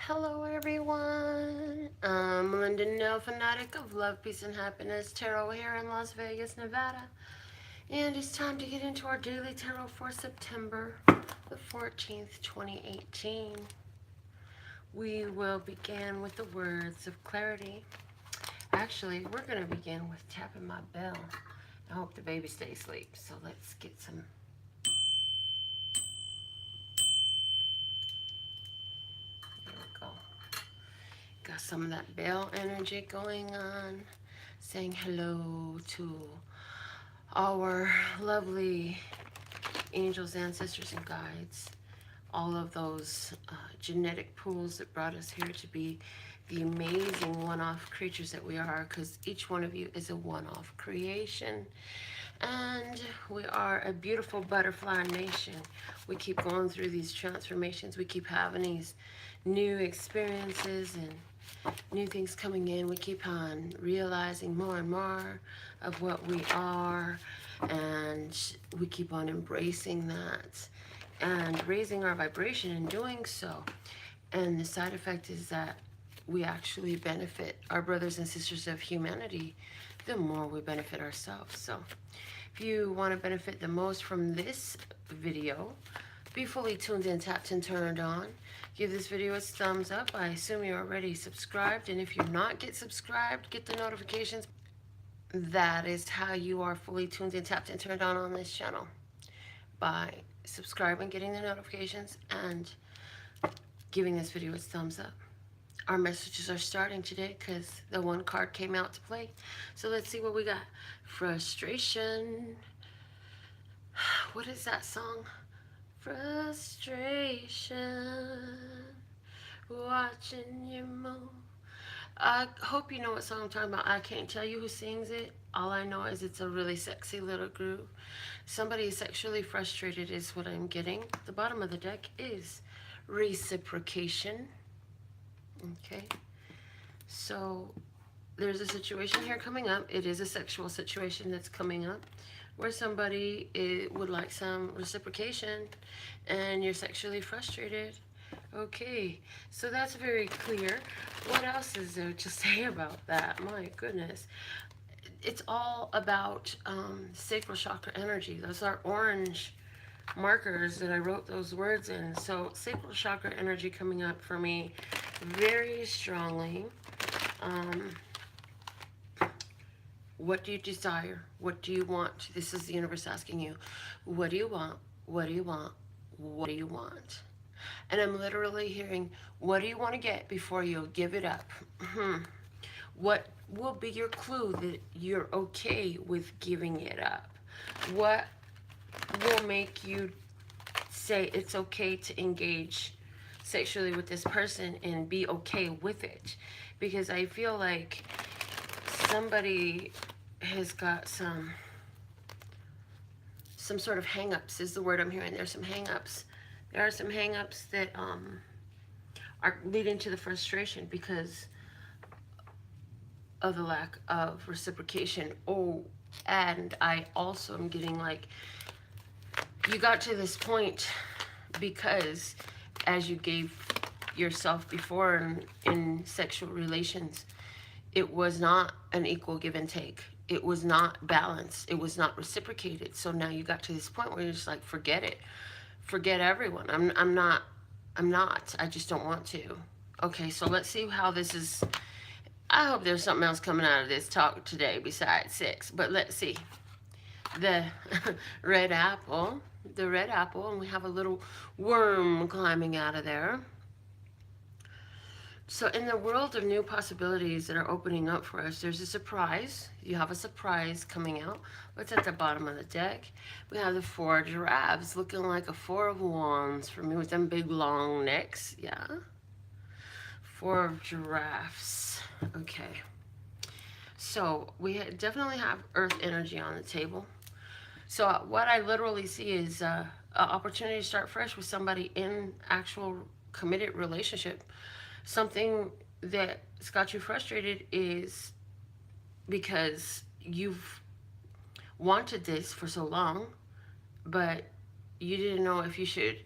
Hello everyone, I'm Melinda, NailFanatic of Love, Peace, and Happiness Tarot here in Las Vegas, Nevada. And it's time to get into our daily tarot for September the 14th, 2018. We will begin with the words of clarity. Actually, we're going to begin with tapping my bell. I hope the baby stays asleep, so let's get some. There we go. Got some of that bell energy going on, saying hello to our lovely angels, ancestors, and guides. All of those genetic pools that brought us here to be the amazing one-off creatures that we are, because each one of you is a one-off creation. And we are a beautiful butterfly nation. We keep going through these transformations. We keep having these new experiences and new things coming in. We keep on realizing more and more of what we are, and we keep on embracing that and raising our vibration in doing so. And the side effect is that we actually benefit our brothers and sisters of humanity the more we benefit ourselves. So if you want to benefit the most from this video, be fully tuned in, tapped, and turned on. Give this video a thumbs up. I assume you're already subscribed, and if you're not get subscribed, get the notifications. That is how you are fully tuned in, tapped, and turned on this channel, by subscribing, getting the notifications, and giving this video a thumbs up. Our messages are starting today because the one card came out to play. So let's see what we got. Frustration. What is that song? Frustration, watching you move. I hope you know what song I'm talking about. I can't tell you who sings it. All I know is it's a really sexy little groove. Somebody is sexually frustrated is what I'm getting. The bottom of the deck is reciprocation. Okay. So there's a situation here coming up. It is a sexual situation that's coming up, where somebody would like some reciprocation and you're sexually frustrated. Okay, so that's very clear. What else is there to say about that? My goodness. It's all about sacral chakra energy. Those are orange markers that I wrote those words in. So sacral chakra energy coming up for me very strongly. What do you desire? What do you want? This is the universe asking you, what do you want? What do you want? What do you want? And I'm literally hearing, what do you want to get before you give it up? What will be your clue that you're okay with giving it up? What will make you say it's okay to engage sexually with this person and be okay with it? Because I feel like somebody has got some sort of hang-ups is the word I'm hearing. There's some hang-ups. There are some hang-ups that are leading to the frustration because of the lack of reciprocation. Oh, and I also am getting like, you got to this point because as you gave yourself before in sexual relations, it was not an equal give and take. It was not balanced. It was not reciprocated. So now you got to this point where you're just like, forget it. Forget everyone. I'm not. I just don't want to. Okay, so let's see how this is. I hope there's something else coming out of this talk today besides sex. But let's see. The red apple. The red apple. And we have a little worm climbing out of there. So in the world of new possibilities that are opening up for us, there's a surprise. You have a surprise coming out. What's at the bottom of the deck? We have the 4 giraffes looking like a 4 of wands for me with them big long necks. Yeah. 4 of giraffes. Okay. So we definitely have earth energy on the table. So what I literally see is an opportunity to start fresh with somebody in actual committed relationship. Something that's got you frustrated is because you've wanted this for so long, but you didn't know if you should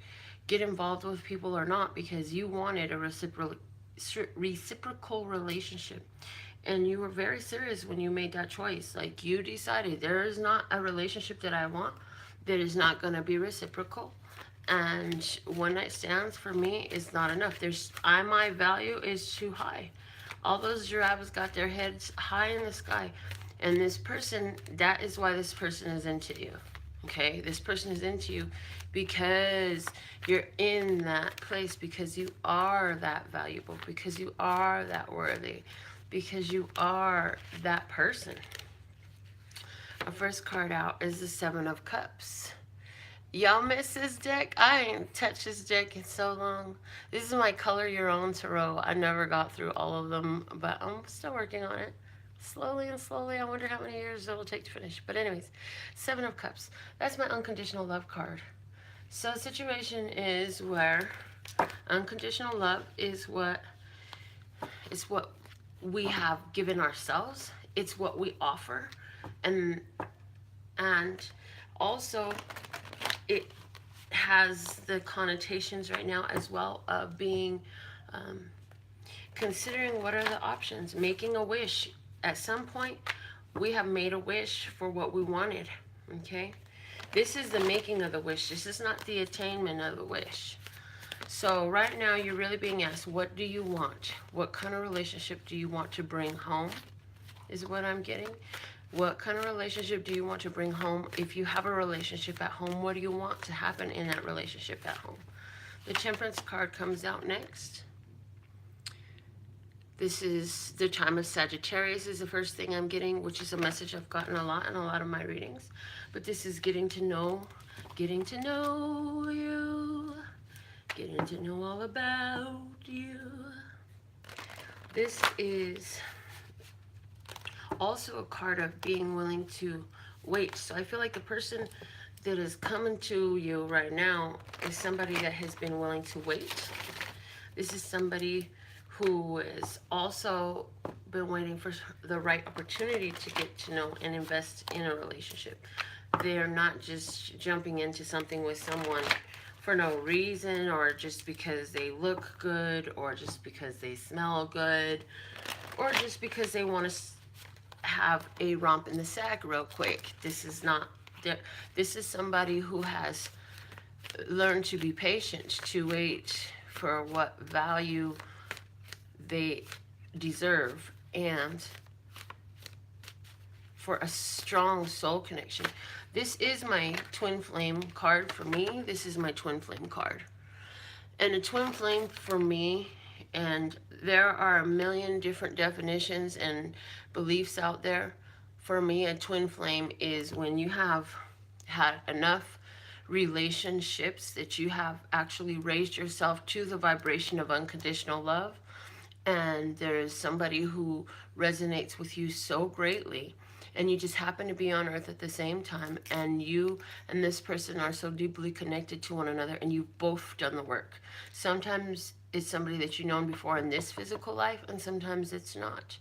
get involved with people or not because you wanted a reciprocal relationship. And you were very serious when you made that choice. Like, you decided there is not a relationship that I want that is not going to be reciprocal. And one night stands for me is not enough. My value is too high. All those giraffes got their heads high in the sky. And this person, that is why this person is into you. Okay? This person is into you because you're in that place, because you are that valuable, because you are that worthy, because you are that person. Our first card out is the Seven of Cups. Y'all miss this deck? I ain't touched this deck in so long. This is my Color Your Own Tarot. I never got through all of them, but I'm still working on it. Slowly and slowly. I wonder how many years it'll take to finish. But anyways, Seven of Cups. That's my unconditional love card. So the situation is where unconditional love is what we have given ourselves. It's what we offer. And also it has the connotations right now as well of being considering what are the options, making a wish. At some point we have made a wish for what we wanted. Okay, this is the making of the wish. This is not the attainment of the wish. So right now you're really being asked, what do you want? What kind of relationship do you want to bring home is what I'm getting. What kind of relationship do you want to bring home? If you have a relationship at home, what do you want to happen in that relationship at home? The Temperance card comes out next. This is the time of Sagittarius is the first thing I'm getting, which is a message I've gotten a lot in a lot of my readings. But this is getting to know you, getting to know all about you. This is also a card of being willing to wait. So I feel like the person that is coming to you right now is somebody that has been willing to wait. This is somebody who has also been waiting for the right opportunity to get to know and invest in a relationship. They're not just jumping into something with someone for no reason, or just because they look good, or just because they smell good, or just because they want to have a romp in the sack real quick. This is not, this is somebody who has learned to be patient, to wait for what value they deserve, and for a strong soul connection. This is my twin flame card for me. This is my twin flame card. And a twin flame for me, and there are a million different definitions and beliefs out there. For me, a twin flame is when you have had enough relationships that you have actually raised yourself to the vibration of unconditional love, and there's somebody who resonates with you so greatly, and you just happen to be on earth at the same time, and you and this person are so deeply connected to one another, and you've both done the work. Sometimes it's somebody that you've known before in this physical life, and sometimes it's not.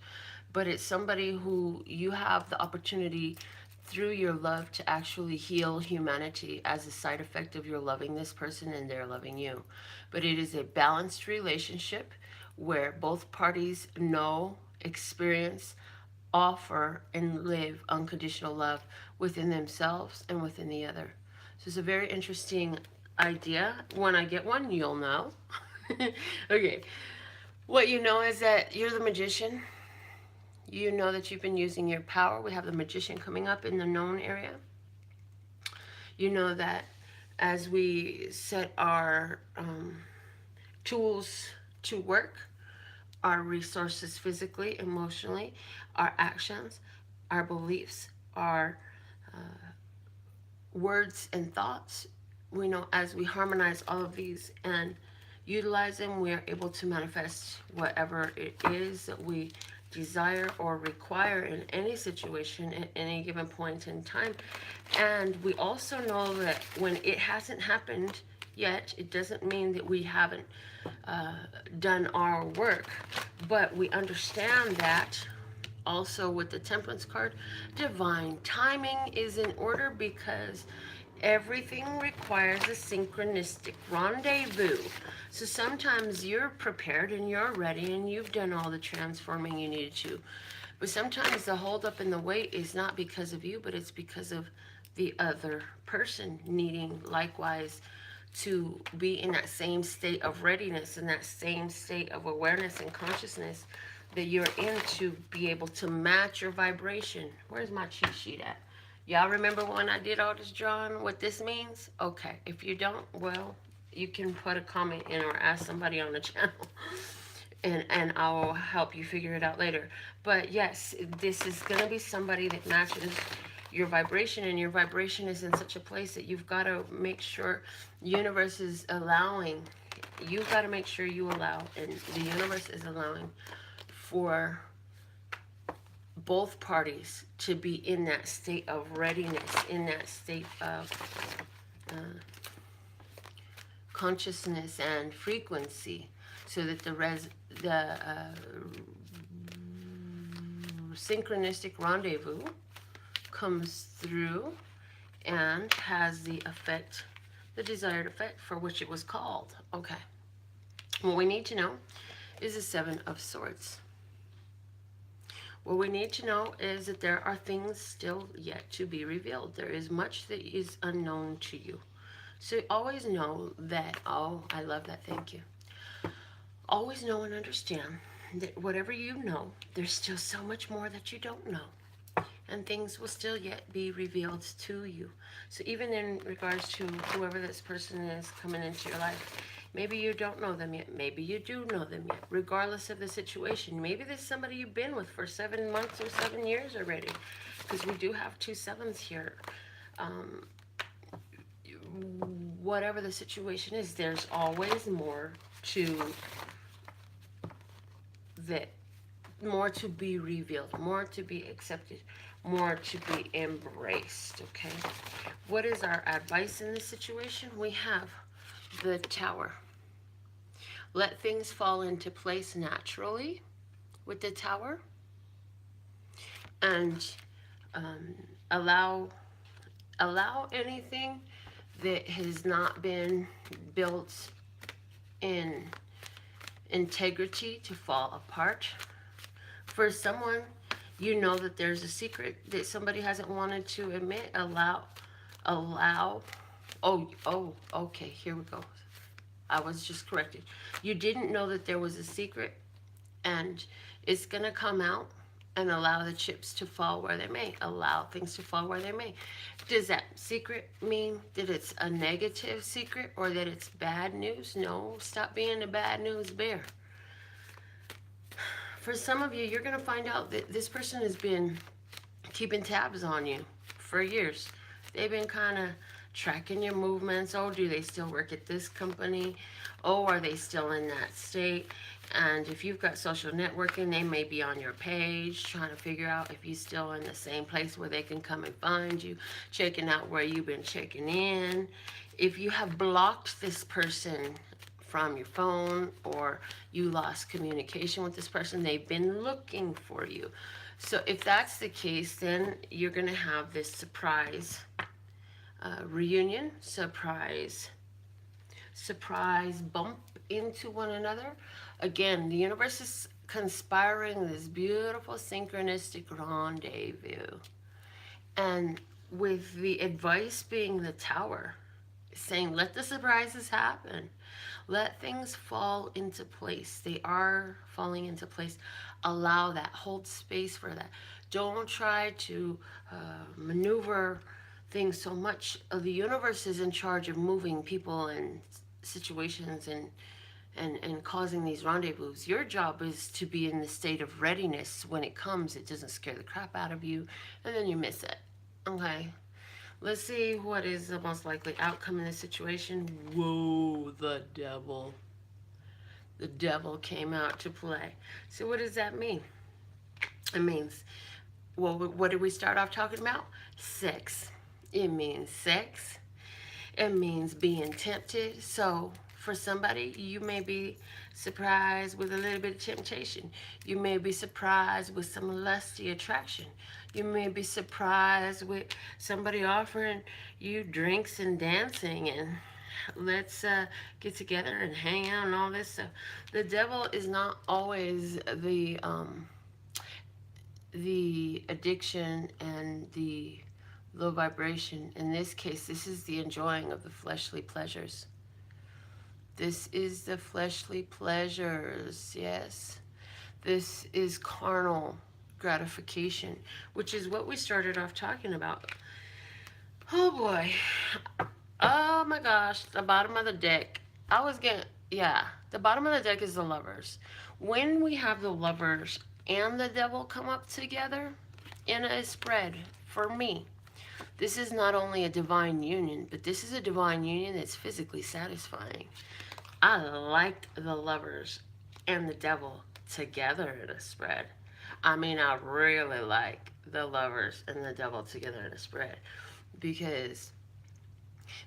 But it's somebody who you have the opportunity through your love to actually heal humanity as a side effect of your loving this person and they're loving you. But it is a balanced relationship where both parties know, experience, offer, and live unconditional love within themselves and within the other. So it's a very interesting idea. When I get one, you'll know. Okay. What you know is that you're the magician. You know that you've been using your power. We have the Magician coming up in the known area. You know that as we set our tools to work, our resources physically, emotionally, our actions, our beliefs, our words and thoughts, we know as we harmonize all of these and utilize them, we are able to manifest whatever it is that we desire or require in any situation at any given point in time. And we also know that when it hasn't happened yet, it doesn't mean that we haven't done our work, but we understand that also with the Temperance card, divine timing is in order, because Everything requires a synchronistic rendezvous. So sometimes you're prepared and you're ready and you've done all the transforming you needed to. But sometimes the holdup and the wait is not because of you, but it's because of the other person needing likewise to be in that same state of readiness, in that same state of awareness and consciousness that you're in, to be able to match your vibration. Where's my cheat sheet at? Y'all remember when I did all this drawing, what this means? Okay, if you don't, well, you can put a comment in or ask somebody on the channel and I will help you figure it out later. But yes, this is going to be somebody that matches your vibration, and your vibration is in such a place that you've got to make sure the universe is allowing. You've got to make sure you allow, and the universe is allowing for both parties to be in that state of readiness, in that state of consciousness and frequency, so that the synchronistic rendezvous comes through and has the effect, the desired effect for which it was called. Okay. What we need to know is the Seven of Swords. What we need to know is that there are things still yet to be revealed. There is much that is unknown to you. So always know that, oh, I love that, thank you. Always know and understand that whatever you know, there's still so much more that you don't know. And things will still yet be revealed to you. So even in regards to whoever this person is coming into your life, maybe you don't know them yet. Maybe you do know them yet. Regardless of the situation. Maybe there's somebody you've been with for 7 months or 7 years already. Because we do have 2 sevens here. Whatever the situation is, there's always more to that. More to be revealed. More to be accepted. More to be embraced. Okay. What is our advice in this situation? We have the Tower. Let things fall into place naturally with the Tower, and allow anything that has not been built in integrity to fall apart. For someone, you know that there's a secret that somebody hasn't wanted to admit. Allow. Oh, okay, here we go. I was just corrected. You didn't know that there was a secret, and it's going to come out, and allow the chips to fall where they may. Allow things to fall where they may. Does that secret mean that it's a negative secret or that it's bad news? No, stop being the bad news bear. For some of you, you're going to find out that this person has been keeping tabs on you for years. They've been kind of tracking your movements. Oh, do they still work at this company? Oh, are they still in that state? And if you've got social networking, they may be on your page trying to figure out if you're still in the same place where they can come and find you, checking out where you've been checking in. If you have blocked this person from your phone, or you lost communication with this person, they've been looking for you. So if that's the case, then you're going to have this surprise reunion, surprise bump into one another. Again, the universe is conspiring this beautiful synchronistic rendezvous. And with the advice being the Tower, saying let the surprises happen. Let things fall into place. They are falling into place. Allow that. Hold space for that. Don't try to maneuver things so much. The universe is in charge of moving people and situations and causing these rendezvous. Your job is to be in the state of readiness when it comes. It doesn't scare the crap out of you, and then you miss it. Okay? Let's see what is the most likely outcome in this situation. Whoa, the devil. The devil came out to play. So what does that mean? It means, well, what did we start off talking about? Sex. It means sex. It means being tempted. So For somebody, you may be surprised with a little bit of temptation. You may be surprised with some lusty attraction. You may be surprised with somebody offering you drinks and dancing and let's get together and hang out and all this stuff. The devil is not always the addiction and the low vibration. In this case, this is the enjoying of the fleshly pleasures. This is the fleshly pleasures, yes. This is carnal gratification, which is what we started off talking about. Oh boy. Oh my gosh, the bottom of the deck. The bottom of the deck is the lovers. When we have the lovers and the devil come up together in a spread, for me, this is not only a divine union, but this is a divine union that's physically satisfying. I like the lovers and the devil together in a spread. I mean, I really like the lovers and the devil together in a spread because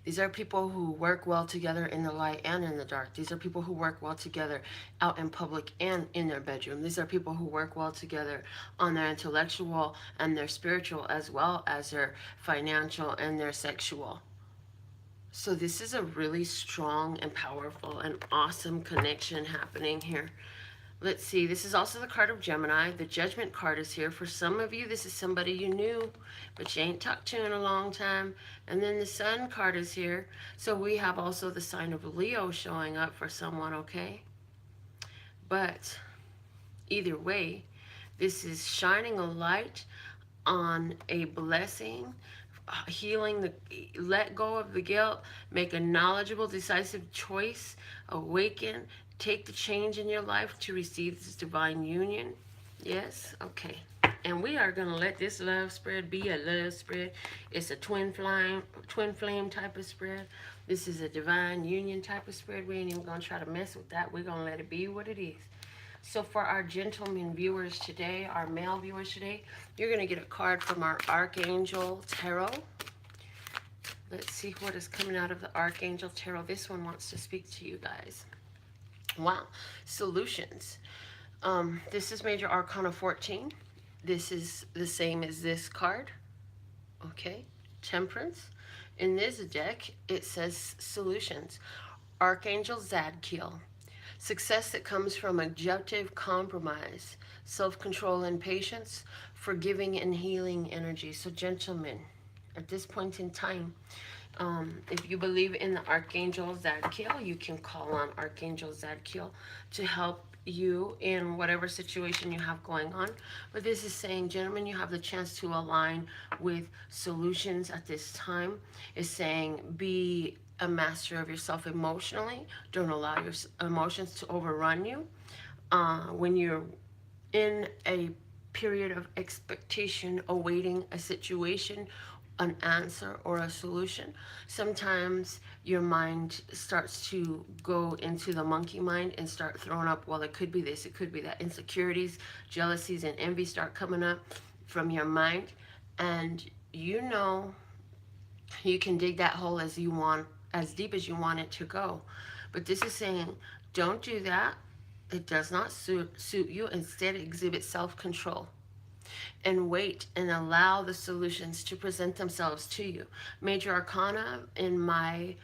these are people who work well together in the light and in the dark. These are people who work well together out in public and in their bedroom. These are people who work well together on their intellectual and their spiritual, as well as their financial and their sexual. So this is a really strong and powerful and awesome connection happening here. Let's see, this is also the card of Gemini. The Judgment card is here. For some of you, this is somebody you knew, but you ain't talked to in a long time. And then the Sun card is here. So we have also the sign of Leo showing up for someone, okay? But either way, this is shining a light on a blessing, healing, let go of the guilt, make a knowledgeable, decisive choice, awaken, take the change in your life to receive this divine union. Yes, okay. And we are going to let this love spread be a love spread. It's a twin flame type of spread. This is a divine union type of spread. We ain't even going to try to mess with that. We're going to let it be what it is. So for our gentlemen viewers today, our male viewers today, you're going to get a card from our Archangel Tarot. Let's see what is coming out of the Archangel Tarot. This one wants to speak to you guys. Wow. Solutions. This is Major Arcana 14. This is the same as this card. Okay. Temperance. In this deck, it says solutions. Archangel Zadkiel. Success that comes from objective compromise, self-control and patience, forgiving and healing energy. So gentlemen, at this point in time, if you believe in the Archangel Zadkiel, you can call on Archangel Zadkiel to help you in whatever situation you have going on. But this is saying, gentlemen, you have the chance to align with solutions at this time. It's saying be a master of yourself emotionally. Don't allow your emotions to overrun you. When you're in a period of expectation, awaiting a situation, an answer, or a solution, sometimes your mind starts to go into the monkey mind and start throwing up, well, it could be this, it could be that. Insecurities, jealousies, and envy start coming up from your mind. And you know you can dig that hole as you want, as deep as you want it to go. But this is saying, don't do that. It does not suit you. Instead, exhibit self-control and wait and allow the solutions to present themselves to you. Major Arcana, in my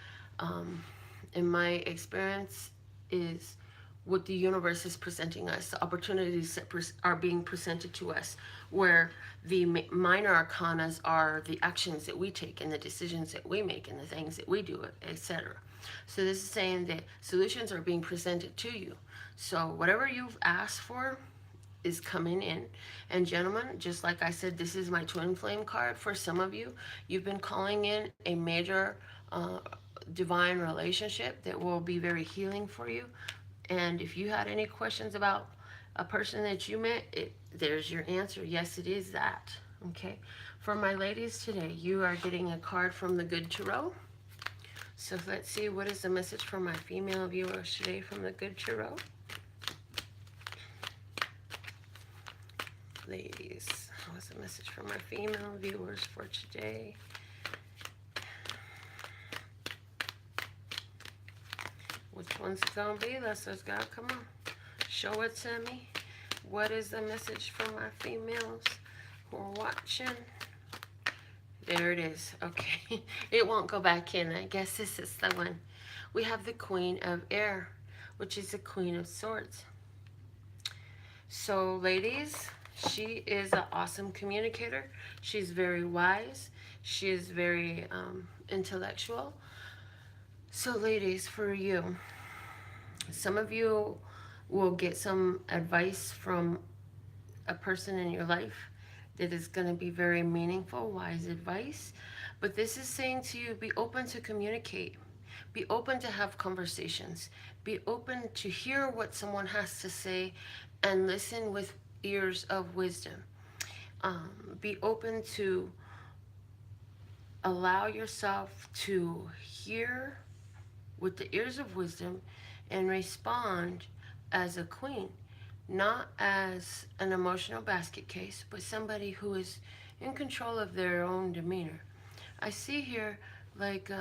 experience, is what the universe is presenting us. The opportunities that are being presented to us, where the minor arcanas are the actions that we take and the decisions that we make and the things that we do, etc. So this is saying that solutions are being presented to you. So whatever you've asked for is coming in. And gentlemen, just like I said, this is my twin flame card. For some of you, you've been calling in a major divine relationship that will be very healing for you. And if you had any questions about a person that you met, there's your answer. Yes, it is that. Okay. For my ladies today, you are getting a card from the Good Tarot. So let's see, what is the message for my female viewers today from the Good Tarot? Ladies, what's the message for my female viewers for today? What When's it gonna be? Let's go. Come on. Show it to me. What is the message for my females who are watching? There it is. Okay. It won't go back in. I guess this is the one. We have the Queen of Air, which is the Queen of Swords. So, ladies, she is an awesome communicator. She's very wise. She is very intellectual. So, ladies, for you, some of you will get some advice from a person in your life that is going to be very meaningful, wise advice. But this is saying to you, be open to communicate. Be open to have conversations. Be open to hear what someone has to say and listen with ears of wisdom. Be open to allow yourself to hear with the ears of wisdom and respond as a queen, not as an emotional basket case, but somebody who is in control of their own demeanor. I see here, like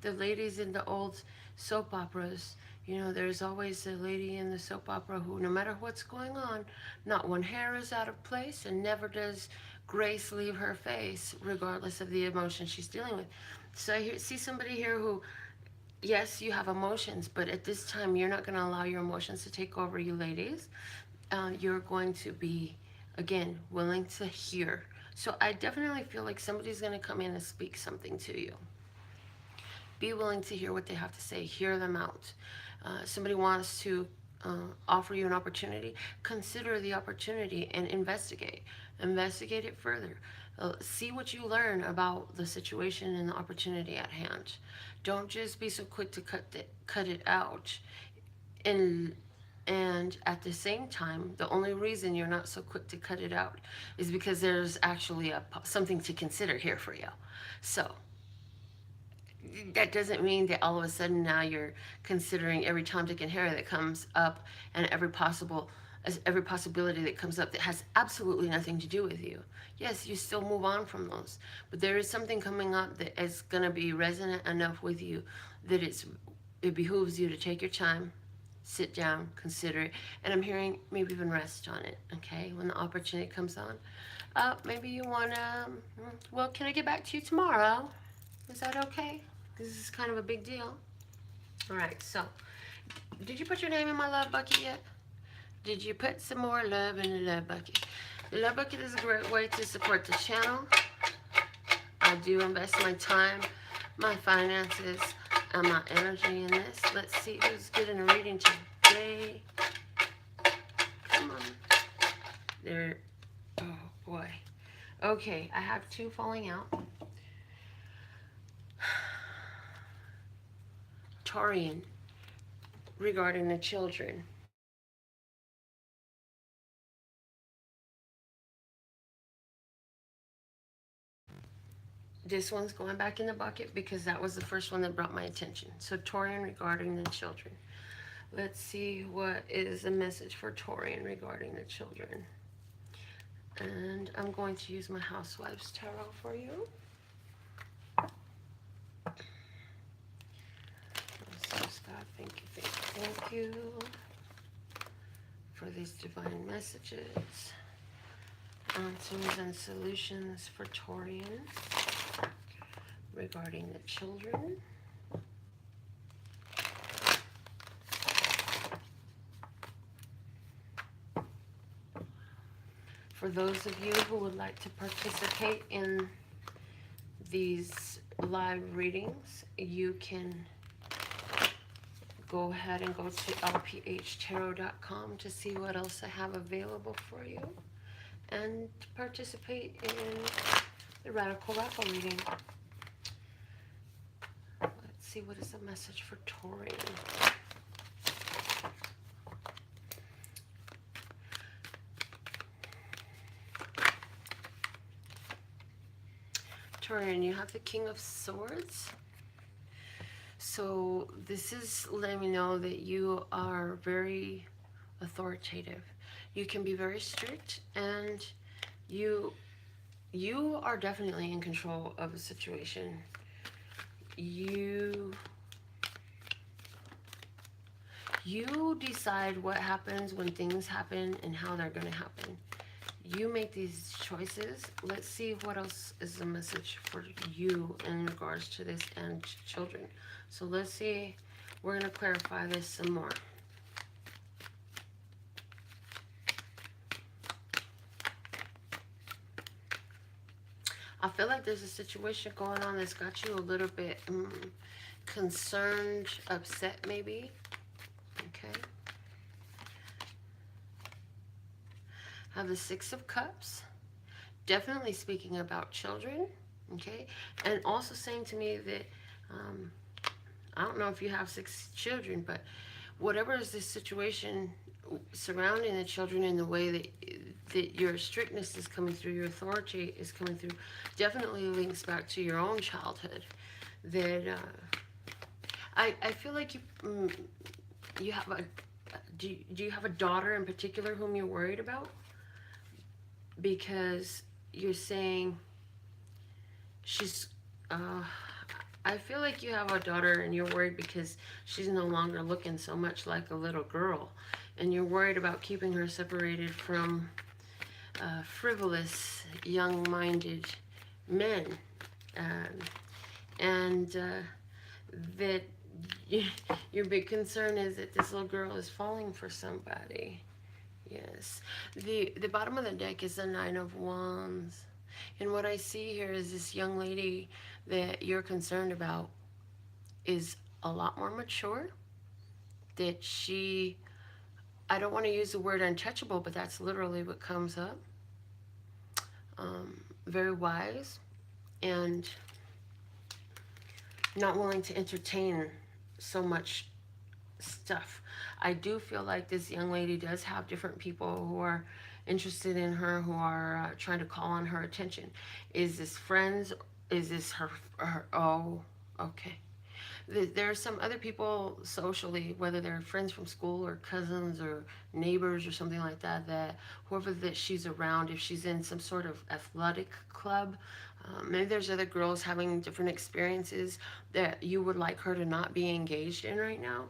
the ladies in the old soap operas, you know, there's always a lady in the soap opera who, no matter what's going on, not one hair is out of place and never does grace leave her face, regardless of the emotion she's dealing with. So I see somebody here who, yes, you have emotions, but at this time, you're not going to allow your emotions to take over you, ladies. You're going to be, again, willing to hear. So I definitely feel like somebody's going to come in and speak something to you. Be willing to hear what they have to say. Hear them out. Somebody wants to offer you an opportunity. Consider the opportunity and investigate. Investigate it further. See what you learn about the situation and the opportunity at hand. Don't just be so quick to cut it out. And at the same time, the only reason you're not so quick to cut it out is because there's actually something to consider here for you. So that doesn't mean that all of a sudden now you're considering every Tom, Dick, and Harry that comes up and every possibility that comes up that has absolutely nothing to do with you. Yes, you still move on from those, but there is something coming up that is going to be resonant enough with you that it behooves you to take your time, sit down, consider it, and I'm hearing maybe even rest on it, okay, when the opportunity comes on. Maybe you want to, well, can I get back to you tomorrow? Is that okay? This is kind of a big deal. All right, so did you put your name in my love bucket yet? Did you put some more love in the love bucket? The love bucket is a great way to support the channel. I do invest my time, my finances, and my energy in this. Let's see who's getting a reading today. Come on. There. Oh, boy. Okay, I have two falling out. Taurian, regarding the children. This one's going back in the bucket because that was the first one that brought my attention. So Taurian regarding the children. Let's see what is the message for Taurian regarding the children. And I'm going to use my Housewives Tarot for you. God, thank you for these divine messages, answers and solutions for Taurian regarding the children. For those of you who would like to participate in these live readings, you can go ahead and go to LPHtarot.com to see what else I have available for you and participate in the Radical Raffle reading. Let's see, what is the message for Taurian? Taurian, you have the King of Swords. So this is letting me know that you are very authoritative. You can be very strict, and you are definitely in control of a situation. You You decide what happens when things happen and how they're going to happen. You make these choices. Let's see what else is the message for you in regards to this and children. So let's see. We're going to clarify this some more. I feel like there's a situation going on that's got you a little bit concerned, upset maybe. Okay. Have the Six of Cups. Definitely speaking about children. Okay. And also saying to me that, I don't know if you have 6 children, but whatever is this situation surrounding the children in the way that your strictness is coming through, your authority is coming through, definitely links back to your own childhood. That I feel like you have a do you have a daughter in particular whom you're worried about? Because you're saying she's I feel like you have a daughter and you're worried because she's no longer looking so much like a little girl, and you're worried about keeping her separated from frivolous, young-minded men, and that your big concern is that this little girl is falling for somebody. Yes. The bottom of the deck is the Nine of Wands. And what I see here is this young lady that you're concerned about is a lot more mature. That she, I don't want to use the word untouchable, but that's literally what comes up. Very wise and not willing to entertain so much stuff. I do feel like this young lady does have different people who are interested in her, who are trying to call on her attention. Is this friends? Is this her oh, okay. There are some other people socially, whether they're friends from school or cousins or neighbors or something like that, that whoever that she's around, if she's in some sort of athletic club, maybe there's other girls having different experiences that you would like her to not be engaged in right now.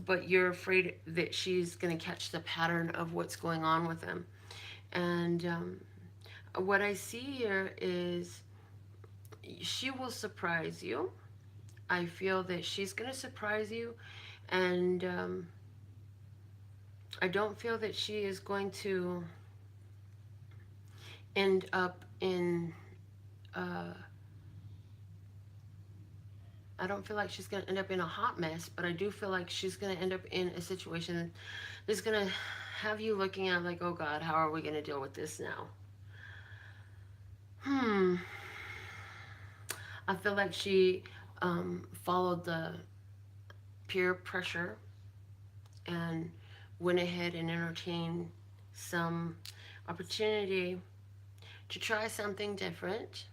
But you're afraid that she's going to catch the pattern of what's going on with them. And what I see here is she will surprise you. I feel that she's going to surprise you. And I don't feel that she is going to end up in... I don't feel like she's going to end up in a hot mess, but I do feel like she's going to end up in a situation that's going to have you looking at like, oh God, how are we going to deal with this now? I feel like she followed the peer pressure and went ahead and entertained some opportunity to try something different.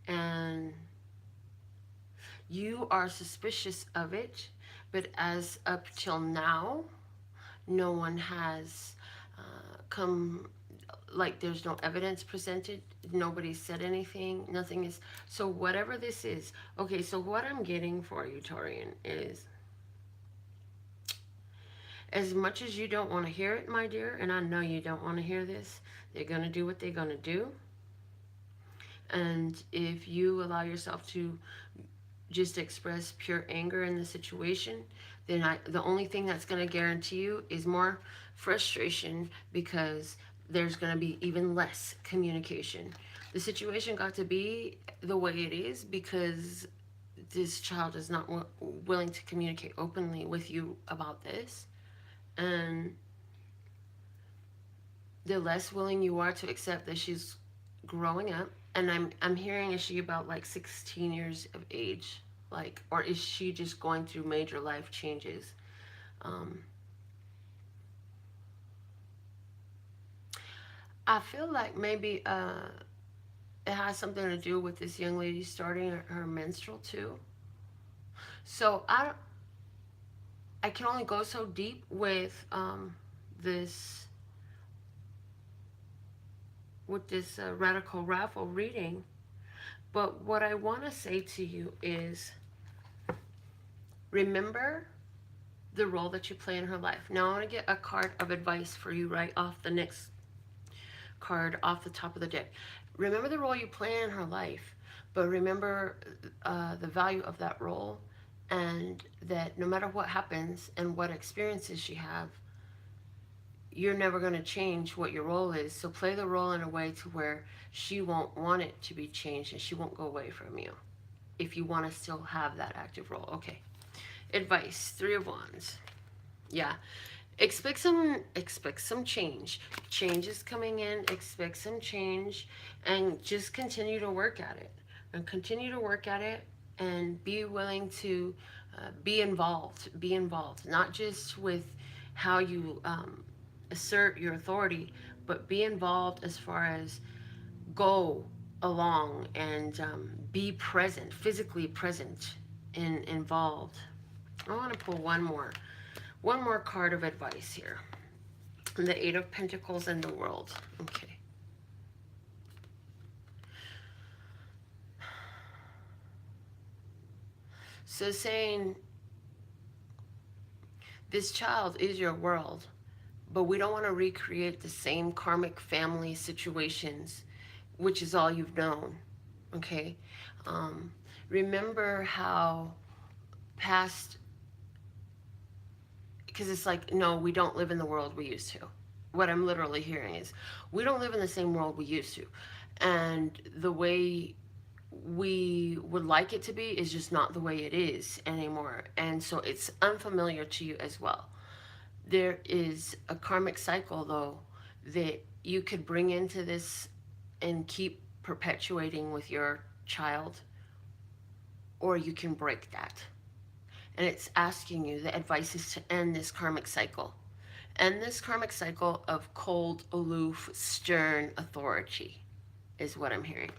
And you are suspicious of it, but as up till now, no one has come, like there's no evidence presented, nobody said anything, nothing is, so whatever this is, okay, so what I'm getting for you, Taurian, is as much as you don't want to hear it, my dear, and I know you don't want to hear this, they're going to do what they're going to do. And if you allow yourself to just express pure anger in the situation, then the only thing that's going to guarantee you is more frustration, because there's going to be even less communication. The situation got to be the way it is because this child is not willing to communicate openly with you about this. And the less willing you are to accept that she's growing up, and I'm hearing, is she about like 16 years of age, like, or is she just going through major life changes? I feel like maybe it has something to do with this young lady starting her menstrual too. So I can only go so deep with this radical raffle reading, but what I want to say to you is, remember the role that you play in her life. Now I want to get a card of advice for you right off the next card off the top of the deck. Remember the role you play in her life, but remember the value of that role, and that no matter what happens and what experiences she have, you're never going to change what your role is. So play the role in a way to where she won't want it to be changed and she won't go away from you if you want to still have that active role. Okay. Advice, 3 of Wands. Yeah. Expect some change. Change is coming in. Expect some change and just continue to work at it. And continue to work at it and be willing to be involved. Be involved. Not just with how you assert your authority, but be involved as far as go along and be present, physically present and involved. I want to pull one more card of advice here. The 8 of Pentacles and the World. Okay. So saying this child is your world, but we don't want to recreate the same karmic family situations, which is all you've known. Okay. Remember how past, because it's like, no, we don't live in the world we used to. What I'm literally hearing is, we don't live in the same world we used to. And the way we would like it to be is just not the way it is anymore. And so it's unfamiliar to you as well. There is a karmic cycle, though, that you could bring into this and keep perpetuating with your child, or you can break that. And it's asking you, the advice is to end this karmic cycle. End this karmic cycle of cold, aloof, stern authority is what I'm hearing.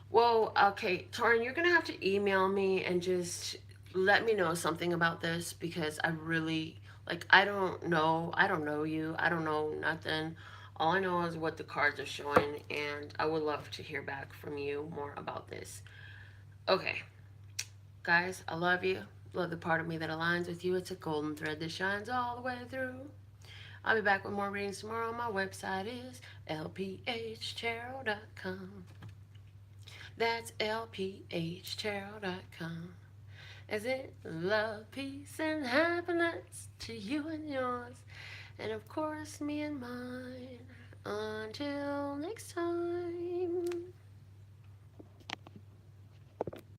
Well, okay, Taurin, you're going to have to email me and just let me know something about this, because I really, like, I don't know you. I don't know nothing. All I know is what the cards are showing, and I would love to hear back from you more about this. Okay. Guys, I love you. Love the part of me that aligns with you. It's a golden thread that shines all the way through. I'll be back with more readings tomorrow. My website is LPHtarot.com. That's LPHtarot.com. As in love, peace, and happiness to you and yours. And of course, me and mine. Until next time.